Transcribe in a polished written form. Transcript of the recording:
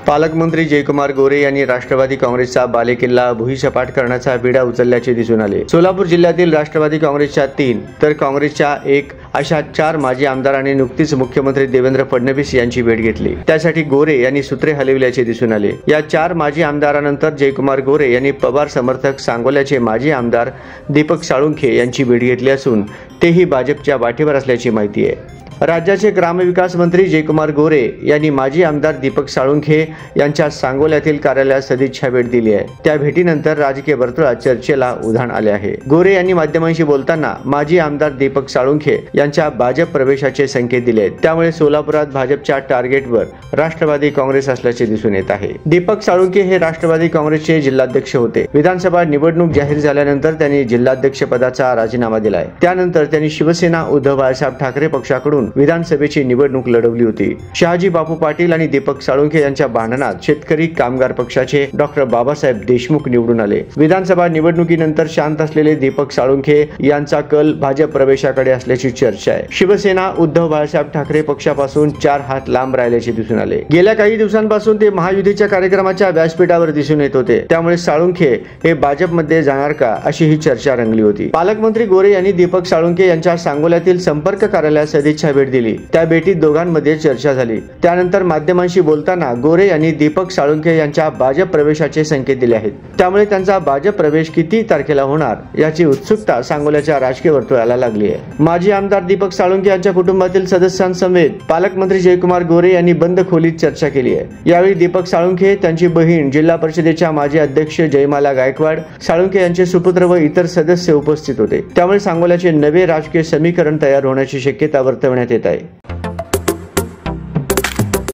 पालकमंत्री जयकुमार गोरे यांनी राष्ट्रवादी काँग्रेसचा बालेकिल्ला भुईसपाट करण्याचा विडा उचलल्याचे दिसून आले। सोलापूर जिल्ह्यातील राष्ट्रवादी काँग्रेसच्या 3 तर काँग्रेसच्या 1 अशा 4 माजी आमदारांनी नुकतीच मुख्यमंत्री देवेंद्र फडणवीस यांची भेट घेतली। त्यासाठी गोरे यांनी सूत्रे हलविल्याचे दिसून आले। या 4 माजी आमदारांनंतर जयकुमार गोरे यांनी पवार समर्थक सांगोल्याचे माजी आमदार दीपक साळुंखे यांची भेट घेतली असून तेही भाजपच्या वाटेवर असल्याची माहिती आहे। राज्याचे ग्रामविकास मंत्री जयकुमार गोरे यांनी माजी आमदार दीपक साळुंखे यांच्या सांगोल्यातील कार्यालयात सदिच्छा भेट दिली आहे। त्या भेटीनंतर राजकीय वर्तुळात चर्चेला उधाण आले आहे। गोरे यांनी माध्यमांशी बोलताना माजी आमदार दीपक साळुंखे यांच्या भाजप प्रवेशाचे संकेत दिले आहेत। त्यामुळे सोलापुरात भाजपच्या टार्गेटवर राष्ट्रवादी काँग्रेस असल्याचे दिसून येत आहे। दीपक साळुंखे हे राष्ट्रवादी काँग्रेसचे जिल्हाध्यक्ष होते। विधानसभा निवडणूक जाहीर झाल्यानंतर त्यांनी जिल्हाध्यक्ष पदाचा राजीनामा दिलाय। त्यानंतर त्यांनी शिवसेना उद्धव बाळासाहेब ठाकरे पक्षाकडून विधानसभेची निवडणूक लढवली होती। शहाजी बापू पाटील आणि दीपक साळुंखे यांच्या भांडणात शेतकरी कामगार पक्षाचे डॉक्टर बाबासाहेब देशमुख निवडून आले। विधानसभा निवडणुकीनंतर शांत असलेले दीपक साळुंखे यांचा कल भाजप प्रवेशाकडे असल्याची चर्चा आहे। शिवसेना उद्धव बाळासाहेब ठाकरे पक्षापासून 4 हात लांब राहिल्याचे दिसून आले। गेल्या काही दिवसांपासून ते महायुतीच्या कार्यक्रमाच्या व्यासपीठावर दिसून येत होते। त्यामुळे साळुंखे हे भाजपमध्ये जाणार का अशी ही चर्चा रंगली होती। पालकमंत्री गोरे यांनी दीपक साळुंखे यांच्या सांगोल्यातील संपर्क कार्यालयात सदिच्छा भेट दिली। त्या भेटीत दोघांमध्ये चर्चा झाली। त्यानंतर माध्यमांशी बोलताना गोरे यांनी दीपक साळुंखे यांच्या भाजप प्रवेशाचे संकेत दिले आहेत। त्यामुळे त्यांचा भाजप प्रवेश किती तारखेला होणार याची उत्सुकता सांगोल्याच्या राजकीय वर्तुळाला लागली आहे। माजी आमदार दीपक साळुंखे यांच्या कुटुंबातील सदस्यांसमेत पालकमंत्री जयकुमार गोरे यांनी बंद खोलीत चर्चा केली आहे। यावेळी दीपक साळुंखे, त्यांची बहीण, जिल्हा परिषदेच्या माजी अध्यक्ष जयमाला गायकवाड, साळुंखे यांचे सुपुत्र व इतर सदस्य उपस्थित होते। त्यामुळे सांगोल्याचे नवे राजकीय समीकरण तयार होण्याची शक्यता वर्तवण्यात येत आहे।